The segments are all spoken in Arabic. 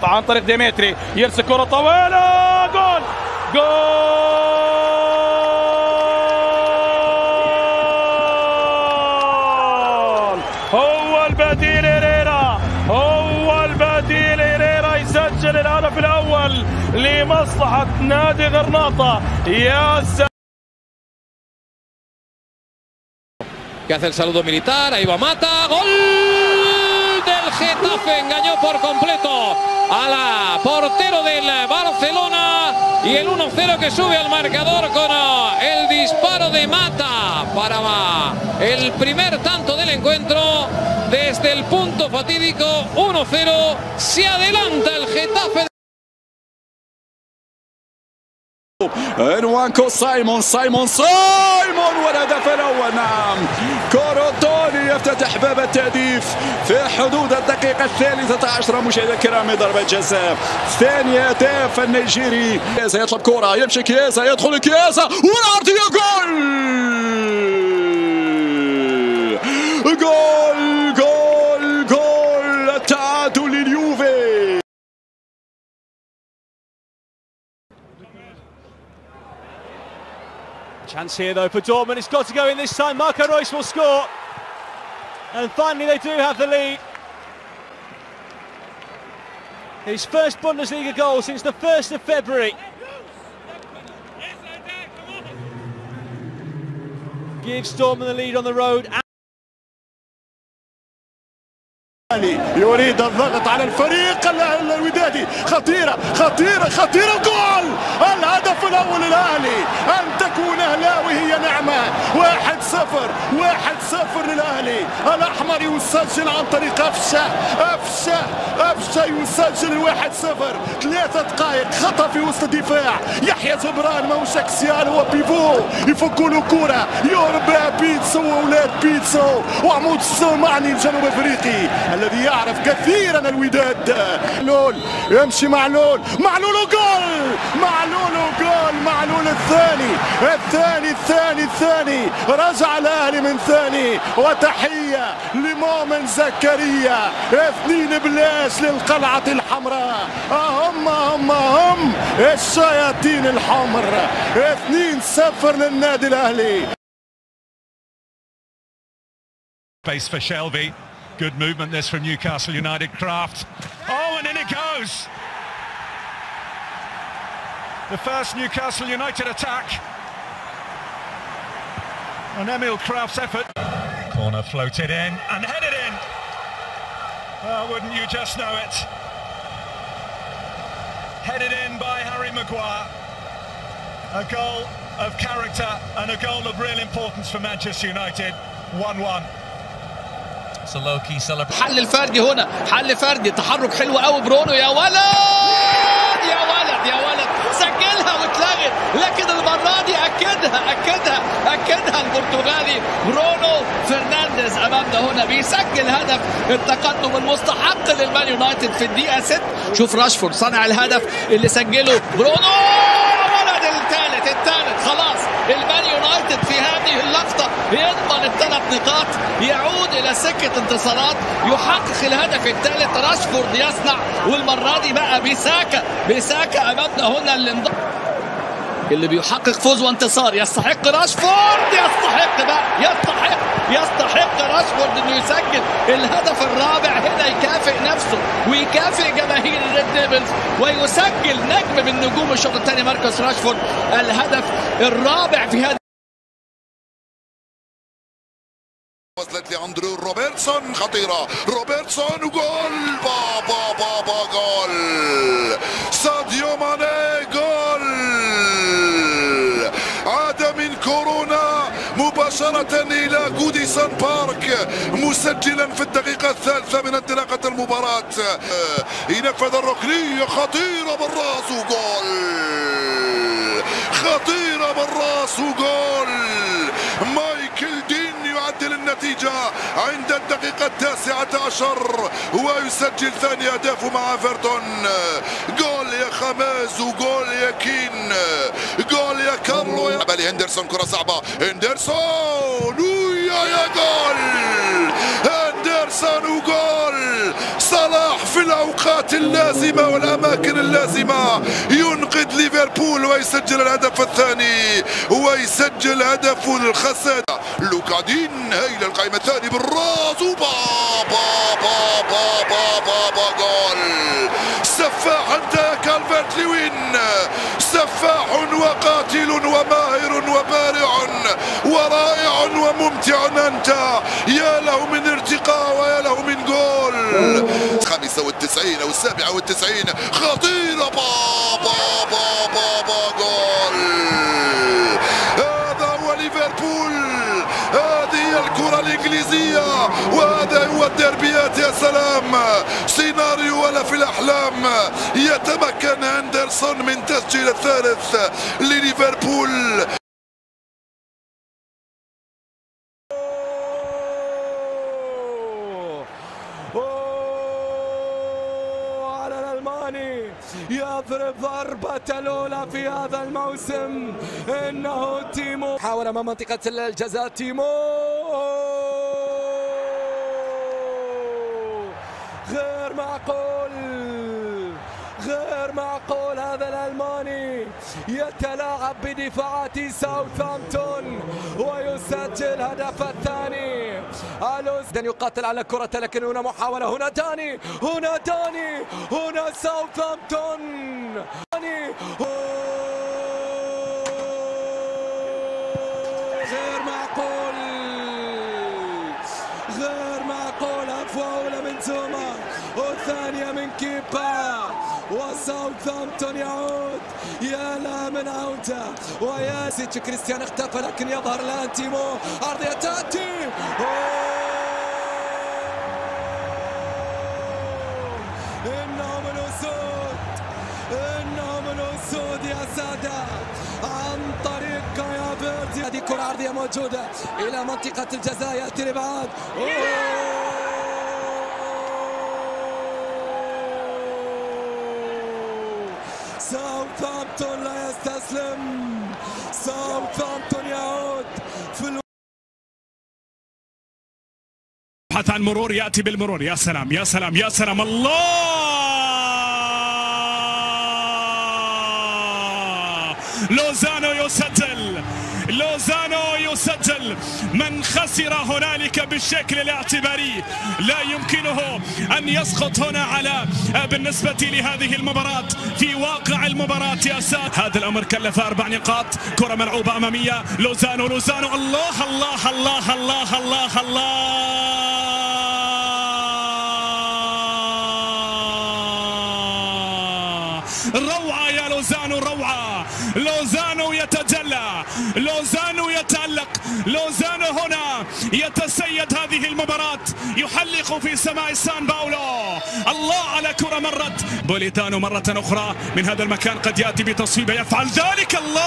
عن طريق ديمتري يرسل كرة طويلة، جول هو البديل هيريرا، هو البديل هيريرا يسجل الهدف الأول لمصلحة نادي غرناطة. يا que hace el saludo militar, ahí va Mata, gol del Getafe, engañó por completo a la portero del Barcelona y el 1-0 que sube al marcador con el disparo de Mata para el primer tanto del encuentro. Desde el punto fatídico 1-0 se adelanta el Getafe. انوانكو سايمون والهدف الاول. نعم، كوروتوني يفتتح باب التهديف في حدود الدقيقه 13 مشاهدينا الكرام. ضربه جزاء، ثاني اهداف النيجيري. كيازا يطلب كره، يمشي كيازا، يدخل كيازا والعرضيه، جول التعادل لليوفي. Chance here though for Dortmund. It's got to go in this time. Marco Reus will score, and finally they do have the lead. His first Bundesliga goal since the 1st of February. Gives Dortmund the lead on the road. يريد الضغط على الفريق الودادي. خطيرة جول! الهدف الأول للأهلي. أن تكون أهلاوي هي نعمة. 1-0 للأهلي. الأحمر يسجل عن طريق أفشة يسجل 1-0. 3 دقائق خطأ في وسط الدفاع. يحيى جبران موش اكسيال هو بيفو، يفكوا له كرة يهرب بها بيتسو وأولاد بيتسو وعمود الصومعني الجنوب أفريقي الذي يعرف كثيرا الوداد. معلول يمشي، معلول وجول، معلول الثاني رجع الاهلي من ثاني. وتحيه لمؤمن زكريا. 2-0 للقلعه الحمراء. هم الشياطين الحمر. 2-0 للنادي الاهلي. Space for Shelby. Good movement this from Newcastle United. Kraft. Oh, and in it goes. The first Newcastle United attack. And Emil Kraft's effort. Corner floated in and headed in. Oh, wouldn't you just know it? Headed in by Harry Maguire. A goal of character and a goal of real importance for Manchester United. 1-1. حل الفردي هنا، حل فردي، تحرك حلو قوي برونو. يا ولد سجلها واتلغت، لكن المره دي اكدها البرتغالي برونو فرنانديز امامنا هنا بيسجل هدف التقدم المستحق للمان يونايتد في الدقيقه 6. شوف راشفورد صانع الهدف اللي سجله برونو. ولد الثالث خلاص. المان يونايتد في هذه اللقطة يضمن ال3 نقاط، يعود إلى سكة انتصارات، يحقق الهدف الثالث. راشفورد يصنع، والمرة دي بقى بيساكا أمامنا هنا اللي بيحقق فوز وانتصار. يستحق راشفورد، يستحق راشفورد انه يسجل الهدف الرابع هنا، يكافئ نفسه ويكافئ جماهير الريد ديفلز، ويسجل نجم من نجوم الشوط الثاني ماركوس راشفورد الهدف الرابع في هذا. وصلت لأندرو روبرتسون، خطيرة روبرتسون وجول. جول ساديو ماني، جول عاد من كورونا مباشرة إلى جوديسون بارك مسجلا في الدقيقة الثالثة من انطلاقة المباراة. ينفذ الركنية خطيرة بالراس وجول. مايكل دين يعدل النتيجة عند الدقيقة 19 ويسجل ثاني أهدافه مع ايفرتون. جول يا خماس وجول يا كين، جول يا كارلو يا بالي. هندرسون كرة صعبة، هندرسون يا جول. إندرسون وجول. صلاح في الأوقات اللازمة والأماكن اللازمة ينقذ ليفربول ويسجل الهدف الثاني ويسجل هدفه الخسارة. لوكادين هايل القائمة الثاني بالراس وبابا بابا بابا بابا جول. سفاح انت يا كالفرت لوين، سفاح وقاتل وماهر وبارع ورائع وممتع انت. يا له من ارتقاء ويا له من جول. 95 او 97 خطيرة بابا بابا بابا جول. هذا هو ليفربول، هذه هي الكرة الإنجليزية وهذا هو الديربيات. يا سلام، سيناريو ولا في الأحلام. يتمكن أندرسون من تسجيل الثالث لليفربول. على الألماني يضرب ضربة الأولى في هذا الموسم. إنه تيمو حاول أمام منطقة الجزاء. تيمو غير معقول، غير معقول. هذا الألماني يتلاعب بدفاعات ساوثهامبتون ويسجل هدف الثاني. داني يقاتل على كرة، لكن هنا محاولة. هنا داني، هنا داني، هنا ساوثهامبتون. غير معقول، غير معقول. فاولة من زوما والثانية من كيبا وساوثهامبتون يعود. يا لا من عودة ويا سيتش. كريستيان اختفى لكن يظهر الآن تيمو. عرضية تأتي. إنهم الأسود، إنهم الأسود يا سادات. عن طريق كايا فيردي. هذه كرة عرضية موجودة إلى منطقة الجزاء. يأتي لبعاد. ساوثهامبتون لا يستسلم. ساوثهامبتون يعود في بحث عن مرور، يأتي بالمرور. يا سلام يا سلام يا سلام. الله، لوزانو يسجل، لوزانو يسجل. من خسر هنالك بالشكل الاعتباري لا يمكنه أن يسقط هنا على بالنسبة لهذه المباراة في واقع المباراة يا ساد. هذا الأمر كلف 4 نقاط. كرة ملعوبة أمامية. لوزانو، لوزانو. الله الله الله الله الله الله. روعة يا لوزانو، روعة. لوزانو يتجلى، لوزانو يتألق. لوزانو هنا يتسيد هذه المباراة، يحلق في سماء سان باولو. الله على كرة مرت. بوليتانو مرة أخرى من هذا المكان قد يأتي بتصويبة، يفعل ذلك. الله،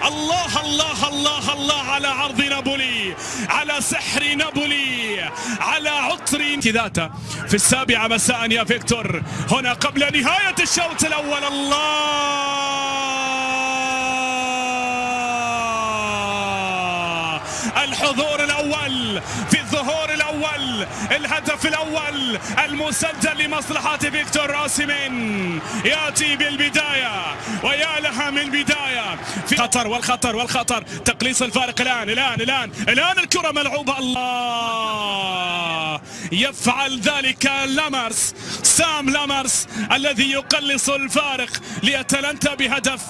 الله الله الله الله على عرض نابولي، على سحر نابولي، على عطر ذاته في 7 مساء يا فيكتور. هنا قبل نهاية الشوط الأول. الله، الحضور الأول في الظهور الأول، الهدف الأول المسجل لمصلحة فيكتور أوسيمين يأتي بالبداية، ويا لها من بداية. في خطر والخطر والخطر. تقليص الفارق الآن الكرة ملعوبة. الله، يفعل ذلك لامرس، سام لامرس الذي يقلص الفارق لأتلانتا بهدف.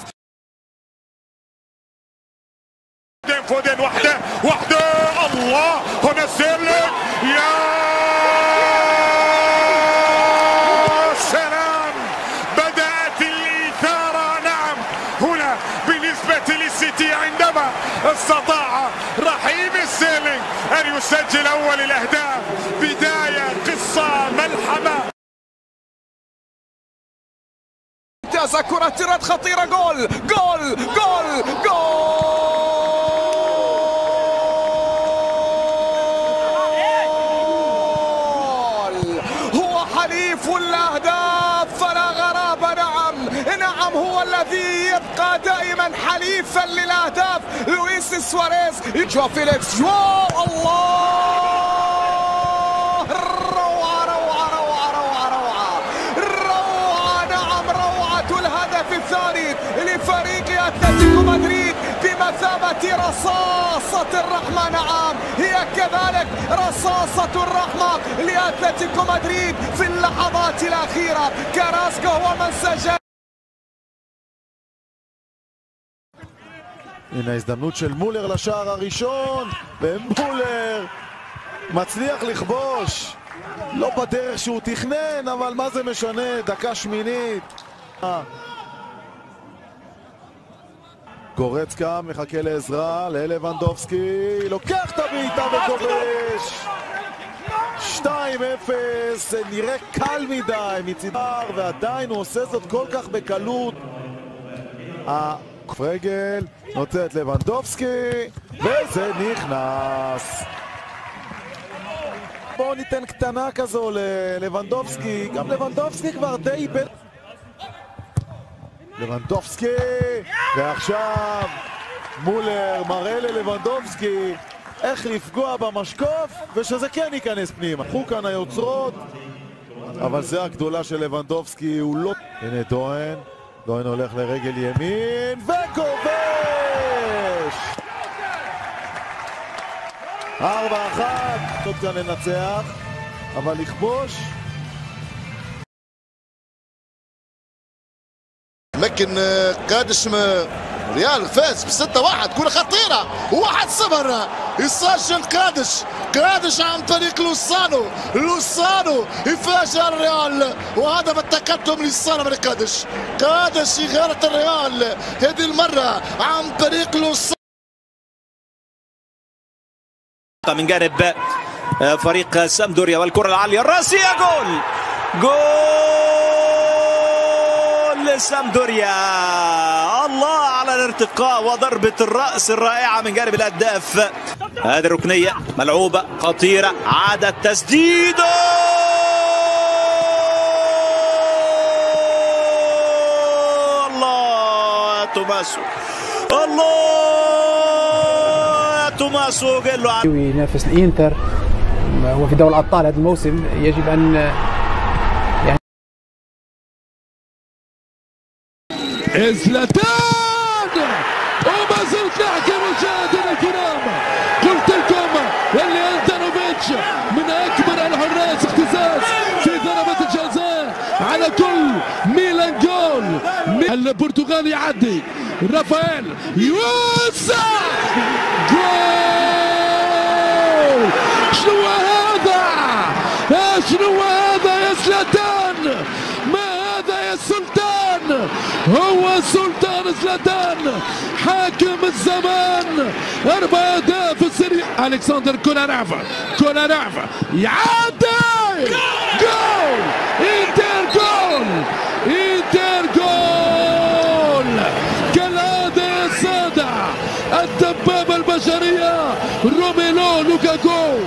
فودن وحده الله. هنا سيرلين. يا سلام، بدأت الإثارة. نعم، هنا بالنسبة للسيتي عندما استطاع رحيم ستيرلينج أن يسجل أول الأهداف. بداية قصة ملحمة. ممتازة، كرة ترد خطيرة. جول جول جول جول. الأهداف فلا غرابة. نعم هو الذي يبقى دائما حليفا للاهداف لويس سواريز. جو فيليكس، جو الله، روعه روعه روعه روعه روعه روعه، نعم روعه الهدف الثاني لفريق اتلتيكو مدريد بمثابه رصاصه الرحمه. نعم هي كذلك رصاصه الرحمه لاتلتيكو مدريد في اللحظات الاخيره. كاراسكو هو من سجل. הנה ההזדמנות של מולר לשער הראשון, ומולר מצליח לכבוש, לא בדרך שהוא תכנן, אבל מה זה משנה, דקה שמינית. גורצקה מחכה לעזרה, ללבנדובסקי, לוקח את הבעיטה וכובש. 2-0, זה נראה קל מדי מצידר, ועדיין הוא עושה זאת כל כך בקלות. פרגל נוצאת לבנדובסקי וזה נכנס. בואו ניתן קטנה כזו ללבנדובסקי, גם לבנדובסקי כבר די איבד. לבנדובסקי, ועכשיו מולר מראה ללבנדובסקי איך לפגוע במשקוף ושזה כן ייכנס פנימה. חו כאן היוצרות, אבל זה הגדולה של לבנדובסקי, הוא לא... הנה דוהן, דוהן הולך לרגל ימין וכובש! 4-1, עוד כאן לנצח, אבל לכבוש. لكن قادش ريال فاز ب 6-1، كرة خطيرة، 1-0 يسجل قادش عن طريق لوسانو يفاجئ الريال، وهدف التقدم للصالة من قادش يغير الريال هذه المرة عن طريق لوسانو. من جانب فريق سامدوريا والكرة العالية الراسية، جول سامدوريا. الله على الارتقاء وضربة الرأس الرائعة من جانب الهداف. هذه الركنية ملعوبة خطيرة، عاد التسديد، الله يا توماسو، الله يا توماسو قال له ينافس الانتر وفي دوري الابطال هذا الموسم يجب ان زلاتان. وما زلت نحكي مشاهدينا الكرام، قلت لكم اللي أنتونوفيتش من اكبر الحراس اختزاز في ضربة الجزاء على كل ميلان. جول البرتغالي يعدي، رافائيل يوسع، جول. شنو هذا؟ شنو هذا يا زلاتان؟ ما هذا يا سلطان؟ هو سلطان زلاتان حاكم الزمان. 4 أهداف السريع. ألكسندر كولارافا يعدي، جول انتر جول كالعادة يا سادة. الدبابة البشرية روميلو لوكاكو.